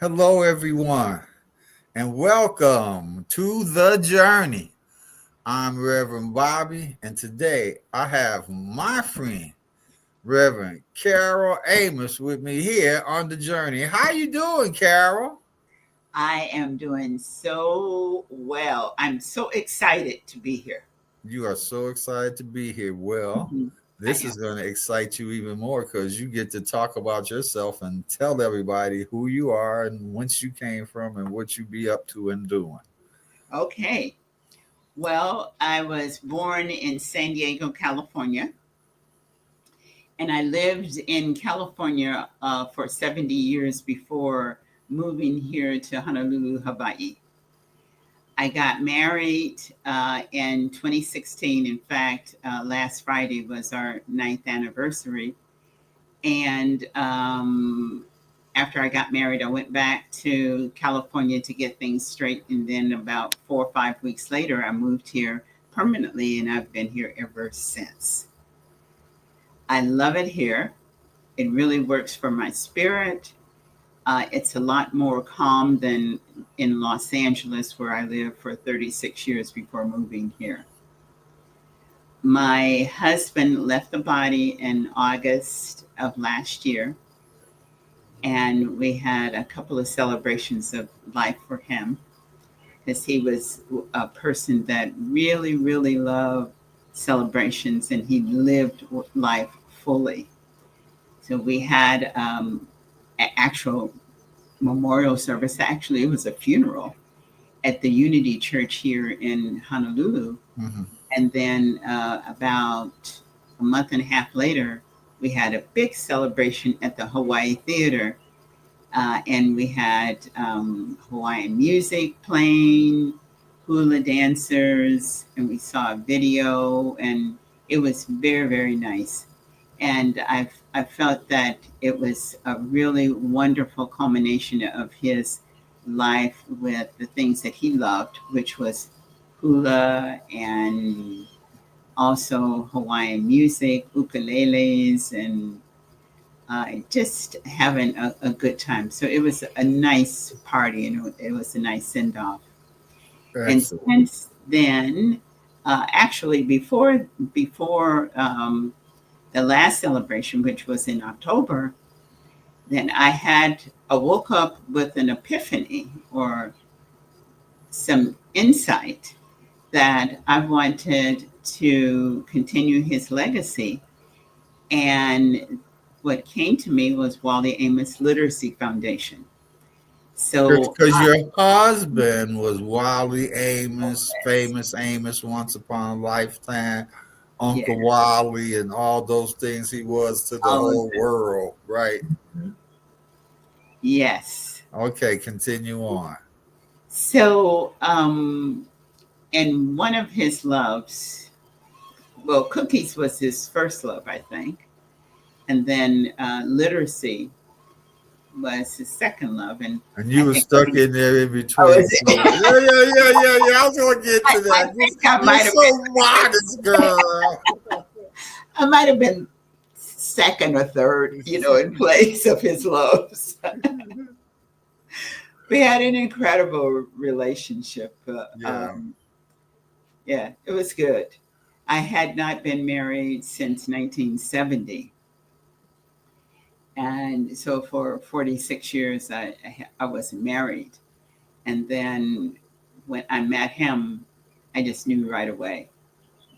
Hello, everyone, and welcome to The Journey. I'm Reverend Bobby, and today I have my friend, Reverend Carol Amos, with me here on The Journey. How you doing, Carol? I am doing so well. I'm so excited to be here. You are so excited to be here. Well, Mhm. I this is am. going to excite you even more because you get to talk about yourself and tell everybody who you are and whence you came from and what you be up to and doing. Okay. Well, I was born in San Diego, California, and I lived in California for 70 years before moving here to Honolulu, Hawaii. I got married in 2016. In fact, last Friday was our ninth anniversary. And after I got married, I went back to California to get things straight. And then about 4 or 5 weeks later, I moved here permanently, and I've been here ever since. I love it here. It really works for my spirit. It's a lot more calm than in Los Angeles, where I lived for 36 years before moving here. My husband left the body in August of last year, and we had a couple of celebrations of life for him because he was a person that really, really loved celebrations and he lived life fully. So we had an actual memorial service. Actually, it was a funeral at the Unity Church here in Honolulu. Mhm. And then about a month and a half later, we had a big celebration at the Hawaii Theater, and we had Hawaiian music playing, hula dancers, and we saw a video, and it was very, very nice. And I felt that it was a really wonderful culmination of his life with the things that he loved, which was hula and also Hawaiian music, ukuleles, and just having a good time. So it was a nice party and it was a nice send off. And Excellent. since then, actually before the last celebration, which was in October, then I woke up with an epiphany or some insight that I wanted to continue his legacy. And what came to me was Wally Amos Literacy Foundation. So, Because your husband was Wally Amos, famous Amos, Once Upon a Lifetime, yeah, Uncle Wally, and all those things he was to the all of whole world, right? it. Yes. Okay, continue on. So, and one of his loves, well, cookies was his first love, I think. And then literacy was his second love. And And I you were think, stuck in there in oh, between. is So, it? yeah. I was going to get to I that. think I You're might have so been, modest, girl. I might have been second or third, in place of his loves. We had an incredible relationship. Yeah. Yeah, it was good. I had not been married since 1970. And so for 46 years, I wasn't married. And then when I met him, I just knew right away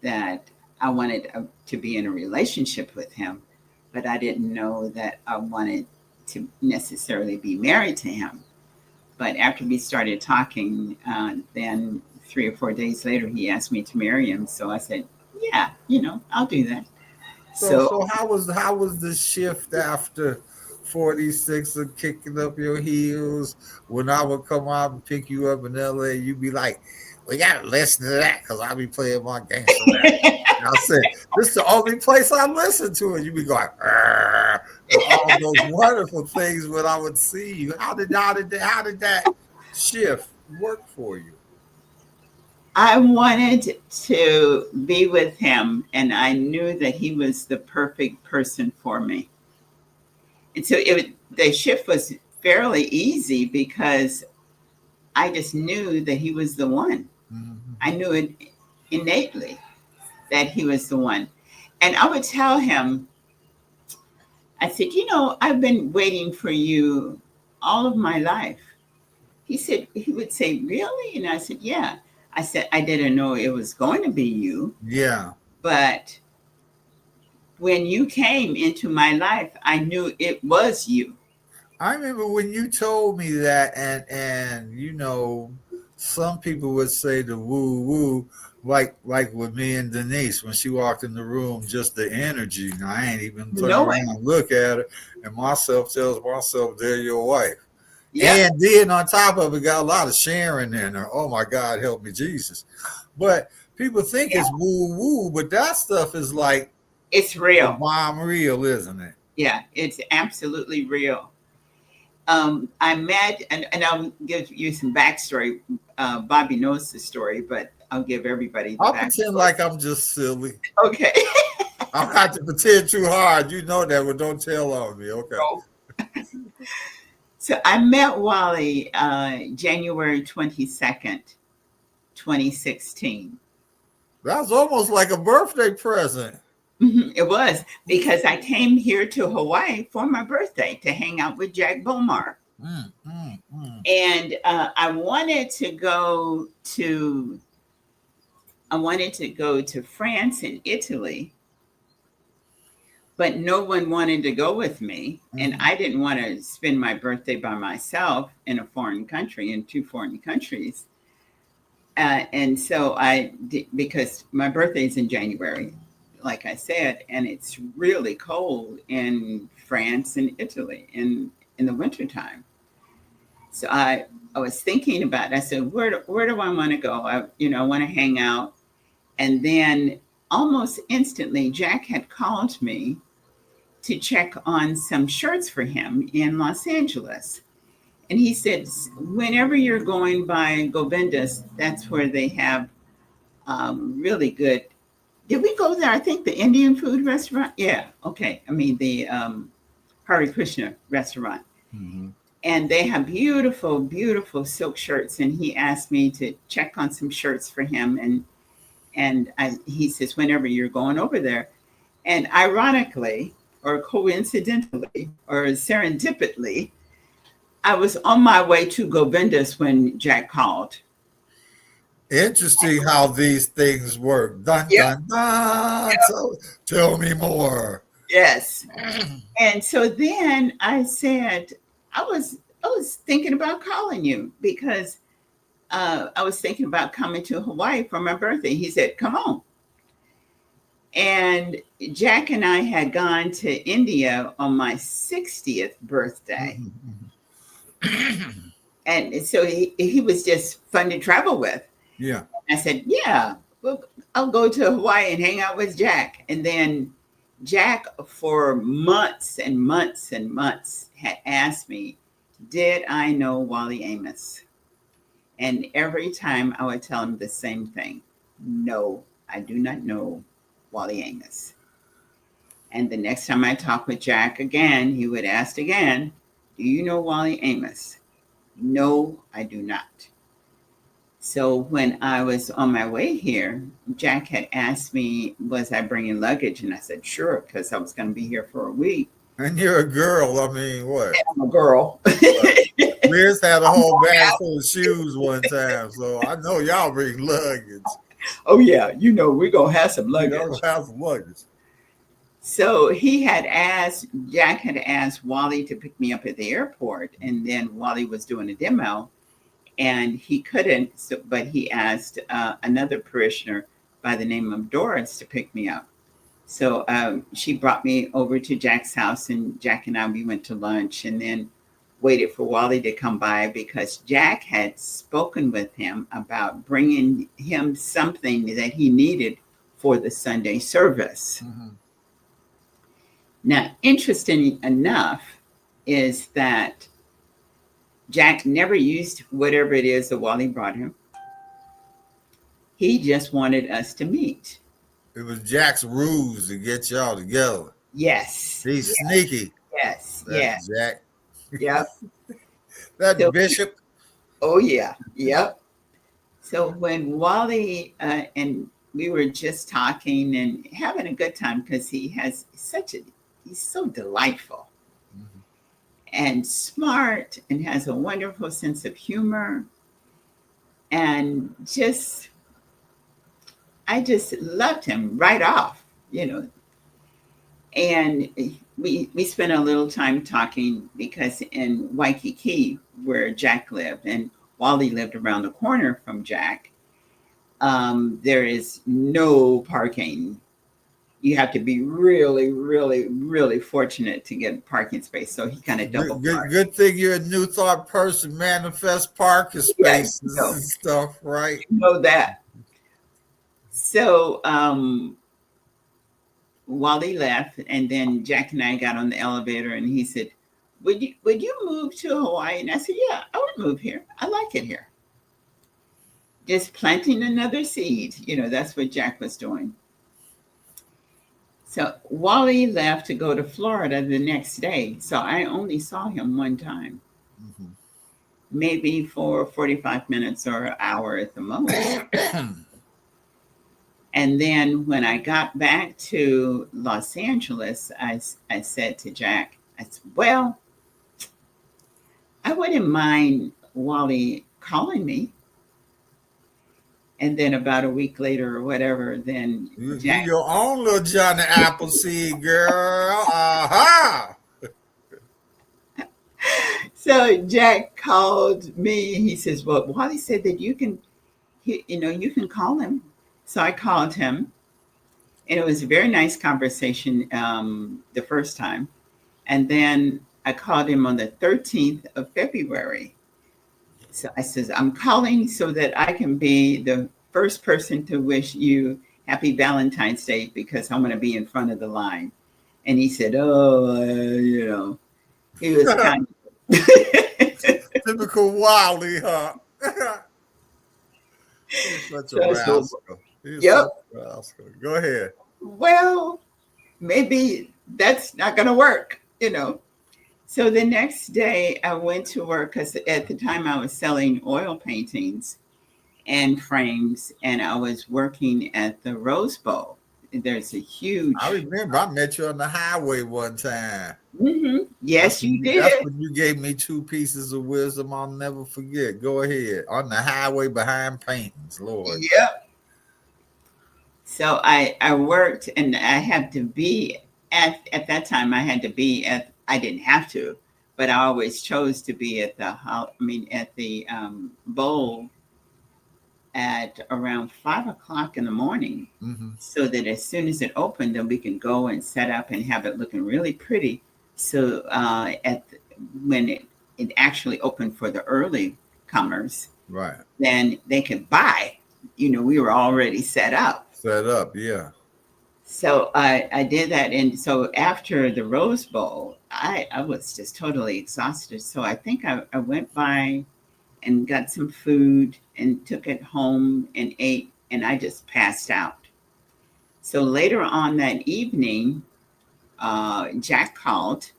that I wanted to be in a relationship with him, but I didn't know that I wanted to necessarily be married to him. But after we started talking, then 3 or 4 days later, he asked me to marry him. So I said, yeah, I'll do that. So So so how was the shift after 46 of kicking up your heels? When I would come out and pick you up in LA, you'd be like, we gotta listen to that because I'll be playing my gangster rap. And I said, this is the only place I listen to it. You'd be going, "Arr," and all those wonderful things when I would see you. How did that shift work for you? I wanted to be with him, and I knew that he was the perfect person for me. And so the shift was fairly easy because I just knew that he was the one. I Mm-hmm. knew it innately that he was the one. And I would tell him, I said, I've been waiting for you all of my life. He would say, really? And I said, yeah. I said, I didn't know it was going to be you, Yeah. but when you came into my life, I knew it was you. I remember when you told me that, and some people would say the woo woo, like with me and Denise when she walked in the room, just the energy. Now, I ain't even You turn know it. around and look at her, and myself tells myself, "They're your wife." Yep. And then on top of it, got a lot of sharing in her. Oh my God, help me, Jesus! But people think Yeah. it's woo woo, but that stuff is like It's the real. bomb real, isn't it? Yeah. It's absolutely real. I met, and I'll give you some backstory. Bobby knows the story, but I'll give everybody the I'll pretend backstory. like I'm just silly. Okay. I'm not to pretend too hard. You know that, but don't tell on me. Okay. So I met Wally January 22nd, 2016. That's almost like a birthday present. It was because I came here to Hawaii for my birthday to hang out with Jack Bomar. Mm, mm, mm. And I wanted to go to France and Italy, but no one wanted to go with me, and Mhm. I didn't want to spend my birthday by myself in a foreign country, in two foreign countries. And so because my birthday is in January, like I said, and it's really cold in France and Italy in the wintertime. So I was thinking about it. I said, where do I want to go? I want to hang out. And then almost instantly, Jack had called me to check on some shirts for him in Los Angeles. And he said, whenever you're going by Govindas, that's where they have really good. Did we go there? I think the Indian food restaurant. Yeah. Okay. I mean, the Hari Krishna restaurant. Mhm. And they have beautiful, beautiful silk shirts. And he asked me to check on some shirts for him. And he says, whenever you're going over there. And ironically, or coincidentally, or serendipitously, I was on my way to Govindas when Jack called. Interesting how these things work. Dun Yep. dun dun. So tell me more. Yes. And so then I said, I was thinking about calling you because I was thinking about coming to Hawaii for my birthday. He said, come on. And Jack and I had gone to India on my 60th birthday. Mhm, And so he was just fun to travel with. yeah. I said, yeah, well, I'll go to Hawaii and hang out with Jack. And then Jack, for months and months and months, had asked me, did I know Wally Amos? And every time I would tell him the same thing: no, I do not know Wally Amos. And the next time I talked with Jack again, he would ask again, do you know Wally Amos? No, I do not. So when I was on my way here, Jack had asked me, was I bringing luggage? And I said, sure, because I was going to be here for a week. And you're a girl. I mean, what? I'm a girl. What? Liz had a whole bag full of shoes one time, so I know y'all bring luggage. Oh, yeah, we're going to have some Y'all luggage. have some luggage. So Jack had asked Wally to pick me up at the airport. And then Wally was doing a demo and he couldn't, but he asked another parishioner by the name of Doris to pick me up. So she brought me over to Jack's house, and Jack and we went to lunch and then waited for Wally to come by because Jack had spoken with him about bringing him something that he needed for the Sunday service. Mm-hmm. Now, interesting enough is that Jack never used whatever it is that Wally brought him. He just wanted us to meet. It was Jack's ruse to get y'all together. Yes. He's Yes. sneaky. Yes. That's Yes. Jack. Yep. That So, bishop. oh yeah, yep. So when Wally and we were just talking and having a good time because he's so delightful Mhm. and smart and has a wonderful sense of humor and just I just loved him right off, you know. And we spent a little time talking because in Waikiki, where Jack lived, and Wally lived around the corner from Jack, there is no parking. You have to be really, really, really fortunate to get a parking space. So he kind of double parked. Good thing you're a New Thought person. Manifest parking Yeah, spaces and stuff, right? you know that. So Wally left, and then Jack and I got on the elevator, and he said, "Would you move to Hawaii?" And I said, "Yeah, I would move here. I like it here." Just planting another seed. That's what Jack was doing. So Wally left to go to Florida the next day. So I only saw him one time, Mhm. maybe for 45 minutes or an hour at the most. And then when I got back to Los Angeles, I said to Jack, I said, well, I wouldn't mind Wally calling me. And then about a week later or whatever, then You Jack. your own little Johnny Appleseed girl. Aha! So Jack called me. He says, well, Wally said that you can call him. So I called him, and it was a very nice conversation the first time. And then I called him on the 13th of February. So I says, I'm calling so that I can be the first person to wish you happy Valentine's Day because I'm going to be in front of the line. And he said, oh, he was kind of. Typical Wiley, huh? He's such a So, rascal. He's yep. such a rascal. Go ahead. Well, maybe that's not going to work. So the next day I went to work because at the time I was selling oil paintings and frames, and I was working at the Rose Bowl. There's a I huge. remember I met you on the highway one time. Yes, you That's did. when you gave me two pieces of wisdom I'll never forget. Go ahead. On the highway behind paintings, Lord. Yep. So I worked, and I had to be at that time. I had to be at. I didn't have to, but I always chose to be at the bowl at around 5 o'clock in the morning, Mm-hmm. so that as soon as it opened, then we can go and set up and have it looking really pretty. So when it actually opened for the early comers, Right. then they could buy. We were already set up. Set up, yeah. So I did that. And so after the Rose Bowl, I was just totally exhausted. So I think I went by and got some food and took it home and ate, and I just passed out. So later on that evening, Jack called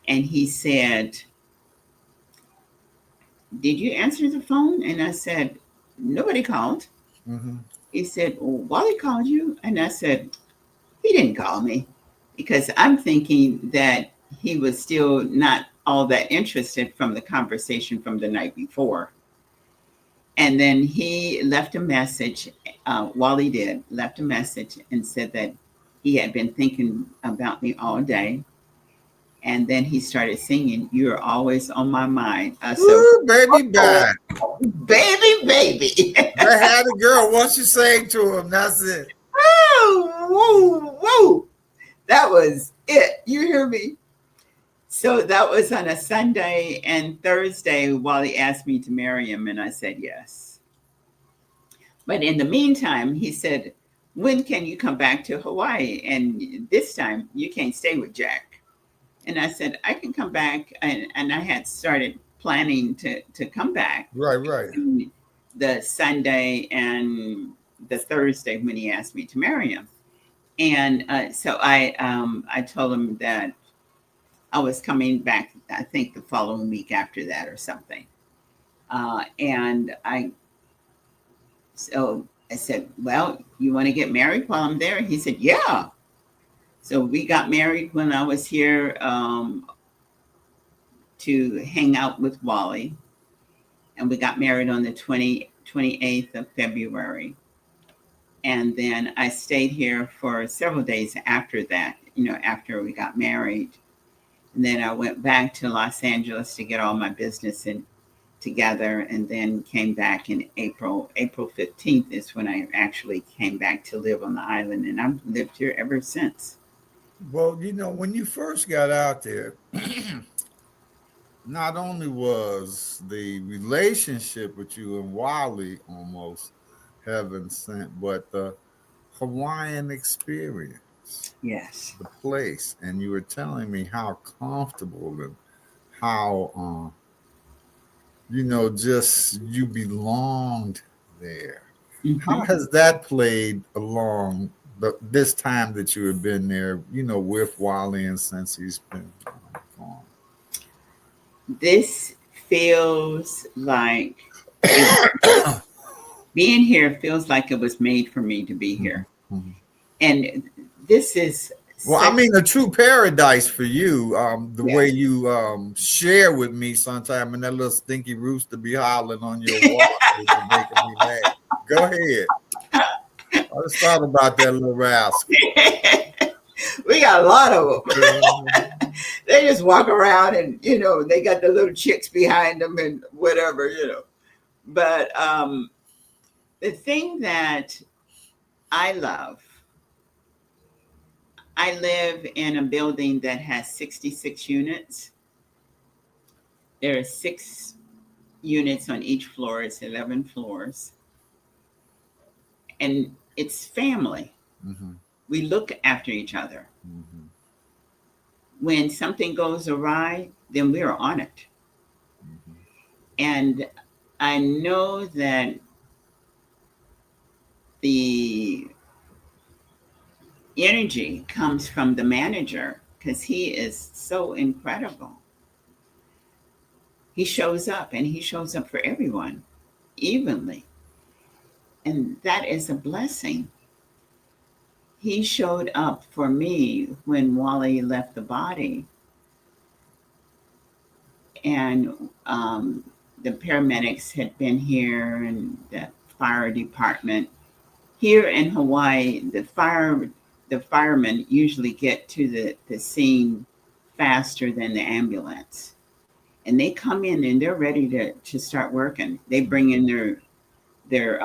and he said, did you answer the phone? And I said, nobody called. Mm-hmm. He said, well, Wally called you. And I said, he didn't call me, because I'm thinking that he was still not all that interested from the conversation from the night before. And then he left a message. Wally did left a message and said that he had been thinking about me all day. And then he started singing, "You're always on my mind." I said, Ooh, baby, bye. "Oh, baby, baby." That had a girl once you sang to him. That's it. Woo, woo. That was it. You hear me? So that was on a Sunday, and Thursday, Wally asked me to marry him, and I said yes. But in the meantime, he said, when can you come back to Hawaii? And this time, you can't stay with Jack. And I said, I can come back. And I had started planning to come back Right, right. the Sunday and the Thursday when he asked me to marry him. And so I told him that I was coming back, I think the following week after that or something. And so I said, well, you want to get married while I'm there? He said, yeah. So we got married when I was here to hang out with Wally. And we got married on the 28th of February. And then I stayed here for several days after that, after we got married. And then I went back to Los Angeles to get all my business together, and then came back in April. April 15th is when I actually came back to live on the island, and I've lived here ever since. Well, when you first got out there, not only was the relationship with you and Wally almost heaven sent, but the Hawaiian experience, Yes. the place, and you were telling me how comfortable and how just you belonged there. How Mm-hmm. has that played along this time that you have been there, with Wally and since he's been gone? This feels like it, being here feels like it was made for me to be Mhm, here. mhm. And this is Well, I such, mean, a true paradise for you. The way yes. you share with me sometime, and that little stinky rooster be hollering on your walk, is making me laugh. Go ahead. I just thought about that little rascal. We got a lot of them. They just walk around and, they got the little chicks behind them and whatever. But the thing that I love, I live in a building that has 66 units. There are 6 units on each floor. It's 11 floors. And it's family. Hmm. We look after each other. Hmm. When something goes awry, then we're on it. Hmm. And I know that the energy comes from the manager because he is so incredible. He shows up, and he shows up for everyone evenly. And that is a blessing. He showed up for me when Wally left the body, and the paramedics had been here, and the fire department. Here in Hawaii, the firemen usually get to the scene faster than the ambulance. And they come in and they're ready to start working. They bring in their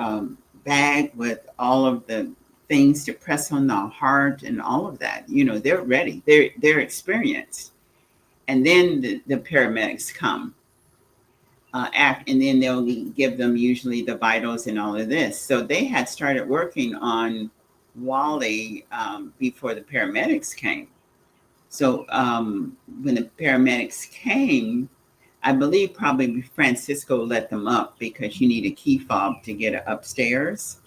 bag with all of the things to press on the heart and all of that. They're ready. They're experienced. And then the paramedics come, and then they'll give them usually the vitals and all of this. So they had started working on Wally before the paramedics came. So when the paramedics came, I believe probably Francisco let them up because you need a key fob to get upstairs.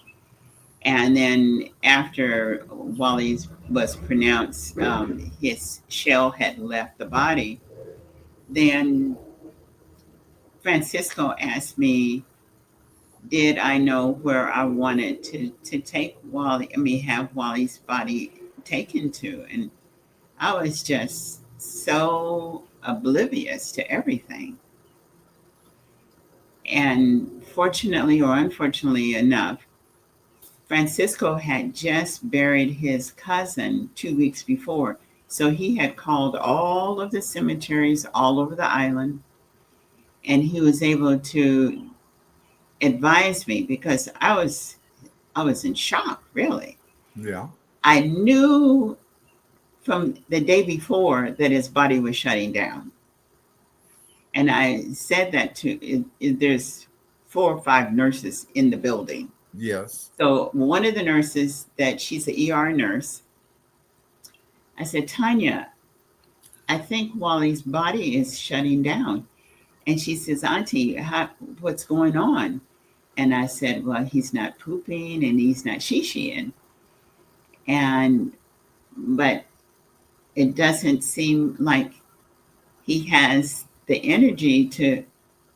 And then after Wally was pronounced, his shell had left the body. Then Francisco asked me, did I know where I wanted to take Wally? I mean, have Wally's body taken to? And I was just so oblivious to everything. And fortunately or unfortunately enough, Francisco had just buried his cousin 2 weeks before. So he had called all of the cemeteries all over the island, and he was able to advise me because I was in shock, really. Yeah. I knew from the day before that his body was shutting down. And I said that there's 4 or 5 nurses in the building. Yes. So one of the nurses, that she's an ER nurse, I said, Tanya, I think Wally's body is shutting down. And she says, Auntie, what's going on? And I said, well, he's not pooping and he's not shishiing. But it doesn't seem like he has the energy to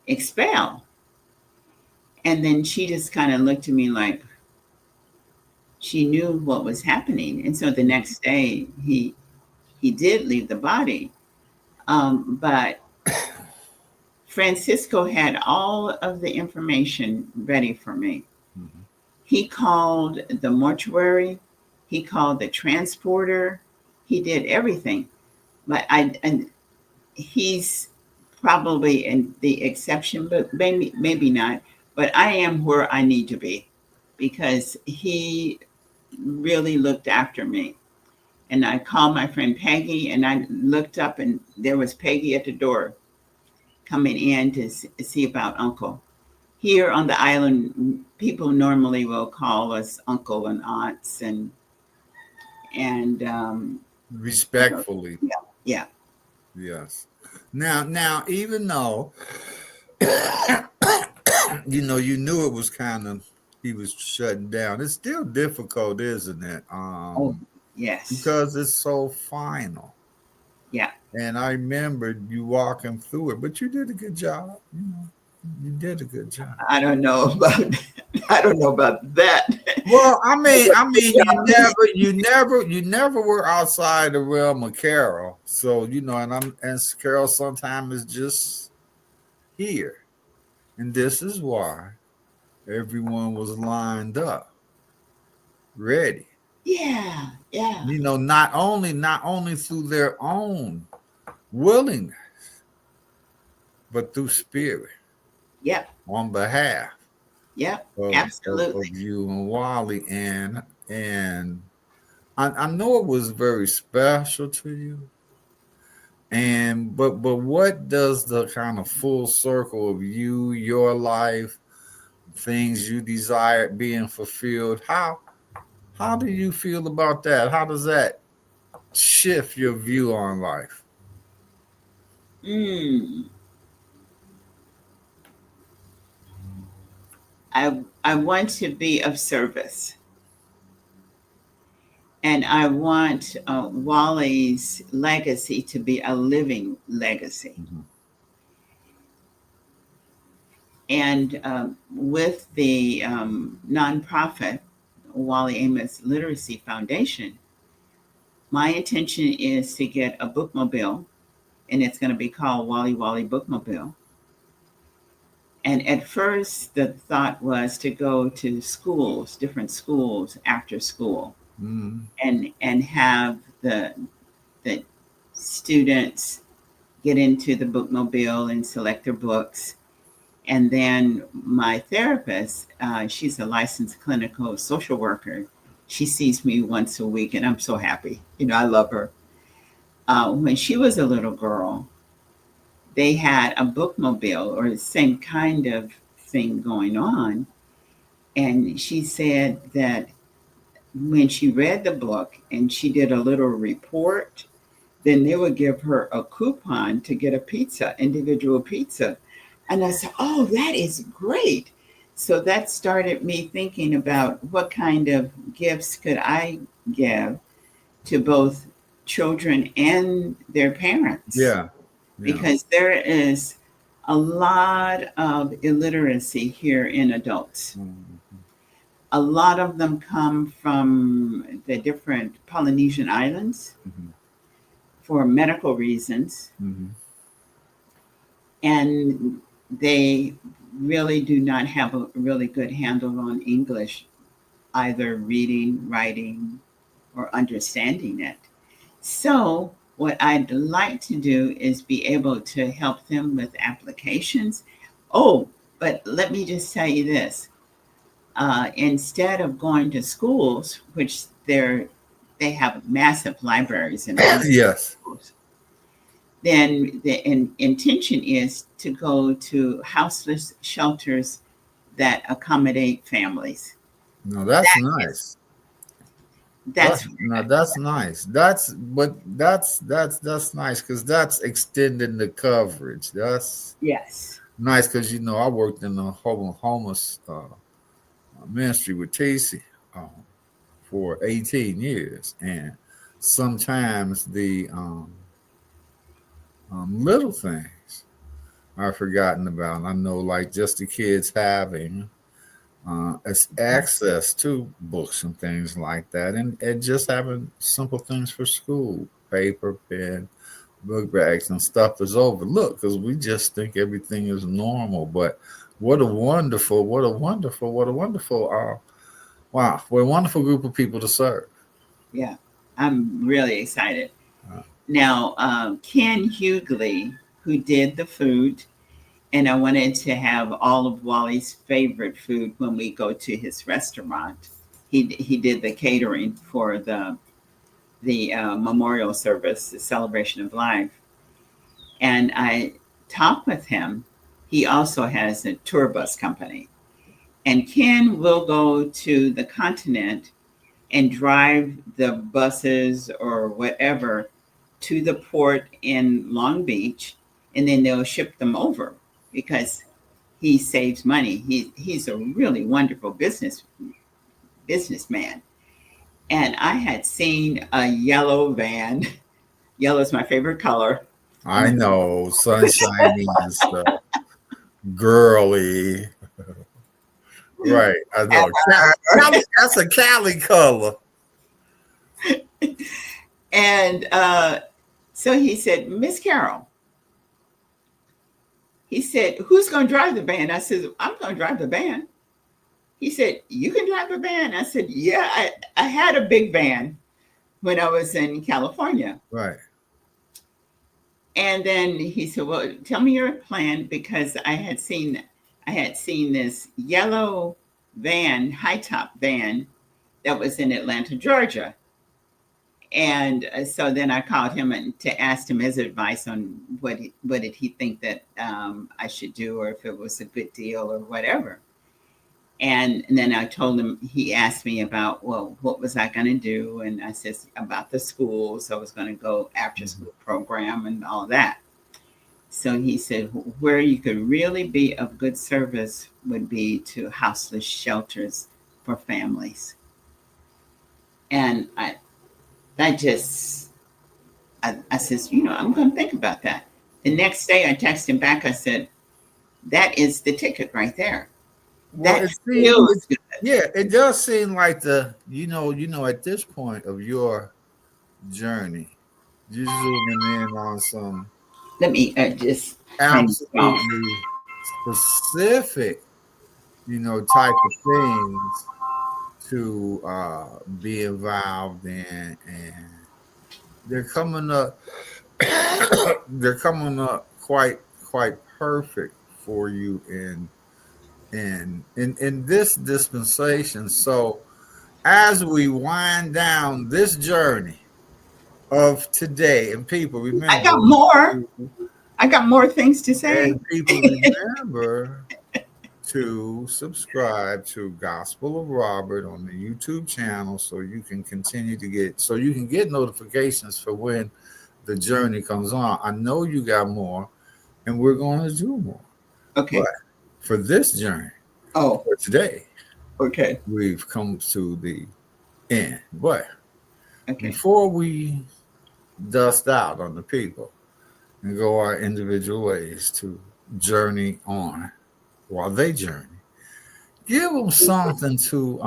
expel. And then she just kind of looked at me like she knew what was happening. And so the next day he did leave the body. But Francisco had all of the information ready for me. Mhm. He called the mortuary, he called the transporter, he did everything. But and he's probably in the exception, but maybe not. But I am where I need to be because he really looked after me. And I called my friend Peggy, and I looked up, and there was Peggy at the door coming in to see about Uncle. Here on the island, people normally will call us uncle and aunts, and you know, Respectfully, yeah, yeah, yes. Now, even though you knew it was kind of he was shutting down, it's still difficult, isn't it? oh, yes, Because it's so final. yeah. And I remember you walking through it, but you did a good job. You did a good job. I don't know about I don't know about that. Well, Yeah. you never were outside the realm of Carol. So and Carol sometimes is just here, and this is why everyone was lined up, ready. Yeah, yeah, Not only through their own willingness, but through spirit yep, on behalf yep, of absolutely. you and Wally, and I know it was very special to you. And but what does the kind of full circle of you, your life, things you desired being fulfilled? How do you feel about that? How does that shift your view on life? Mm. I want to be of service, and I want Wally's legacy to be a living legacy. Mhm. And with the nonprofit Wally Amos Literacy Foundation, my intention is to get a bookmobile, and it's going to be called Wally Wally Bookmobile. And at first, the thought was to go to schools, different schools after school, Mhm. and have the students get into the bookmobile and select their books. And then my therapist, she's a licensed clinical social worker. She sees me once a week, and I'm so happy. I love her. When she was a little girl, they had a bookmobile or the same kind of thing going on. And she said that when she read the book and she did a little report, then they would give her a coupon to get a pizza, individual pizza. And I said, oh, that is great. So that started me thinking about what kind of gifts could I give to both children and their parents, Yeah, yeah. because there is a lot of illiteracy here in adults. Mhm. A lot of them come from the different Polynesian islands Mhm. for medical reasons, Mhm. and they really do not have a really good handle on English, either reading, writing, or understanding it. So, what I'd like to do is be able to help them with applications. Oh, but let me just tell you this: instead of going to schools, which they have massive libraries in all of the Yes. schools, then the intention is to go to houseless shelters that accommodate families. No, that's That is nice. that's That's nice. That's nice because that's extending the coverage. That's yes, nice because I worked in the homeless ministry with Casey for 18 years, and sometimes Little things are forgotten about. I know, like just the kids having access to books and things like that, and just having simple things for school, paper, pen, book bags, and stuff is overlooked because we just think everything is normal. But what a wonderful, wow, what a wonderful group of people to serve. Yeah, I'm really excited. Uh, Now, Ken Hughley, who did the food, and I wanted to have all of Wally's favorite food when we go to his restaurant. He did the catering for the memorial service, the celebration of life, and I talked with him. He also has a tour bus company, and Ken will go to the continent and drive the buses or whatever to the port in Long Beach, and then they'll ship them over because he saves money. He's a really wonderful businessman. And I had seen a yellow van. Yellow is my favorite color. I know, sunshiny and stuff, girly, right? I know. That's a Cali color. And so he said, Miss Carol, he said, who's going to drive the van? I said, I'm going to drive the van. He said, you can drive a van? I said, yeah, I had a big van when I was in California. Right. And then he said, well, tell me your plan, because I had seen this yellow van, high top van that was in Atlanta, Georgia. And so then I called him to ask him his advice on what did he think that I should do, or if it was a good deal or whatever. And then I told him, he asked me about, well, what was I going to do? And I said about the school. So I was going to go after school program and all that. So he said, where you could really be of good service would be to houseless shelters for families. And I said, I'm going to think about that. The next day I texted him back. I said, that is the ticket right there. Well, That feels good. Yeah, it does seem like at this point of your journey, you're zooming in on some Let me just absolutely specific, type of things to be involved in, and they're coming up. They're coming up quite perfect for you in this dispensation. So as we wind down this journey of today, and people remember, I got more things to say. And people remember to subscribe to Gospel of Robert on the YouTube channel so you can get notifications for when the journey comes on. I know you got more, and we're going to do more. Okay. But for this journey, for today, okay, we've come to the end. But before we dust out on the people and go our individual ways to journey on while they journey, give them something to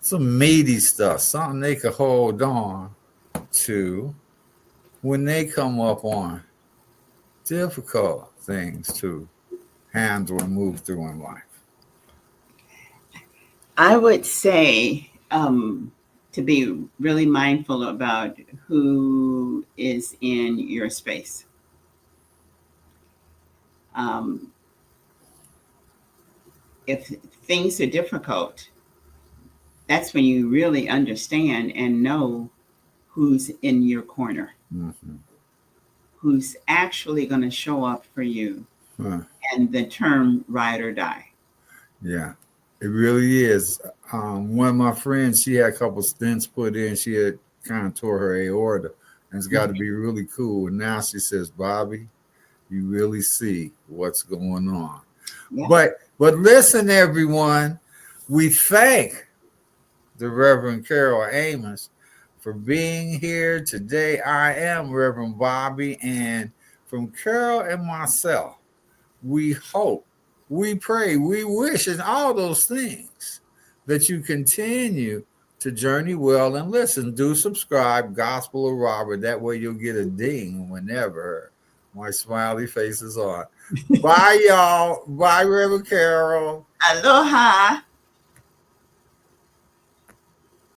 some meaty stuff, something they could hold on to when they come up on difficult things to handle and move through in life. I would say to be really mindful about who is in your space. If things are difficult, that's when you really understand and know who's in your corner, who's actually going to show up for you, and the term ride or die. Yeah, it really is. One of my friends, she had a couple stents put in. She had kind of tore her aorta, and it's got to be really cool. And now she says, Bobby, you really see what's going on. Yeah. But listen, everyone, we thank the Reverend Carol Amos for being here today. I am Reverend Bobby, and from Carol and myself, we hope, we pray, we wish, and all those things that you continue to journey well and listen. Do subscribe, Gospel of Robert. That way you'll get a ding whenever my smiley face is on. Bye, y'all. Bye, Reverend Carol. Aloha.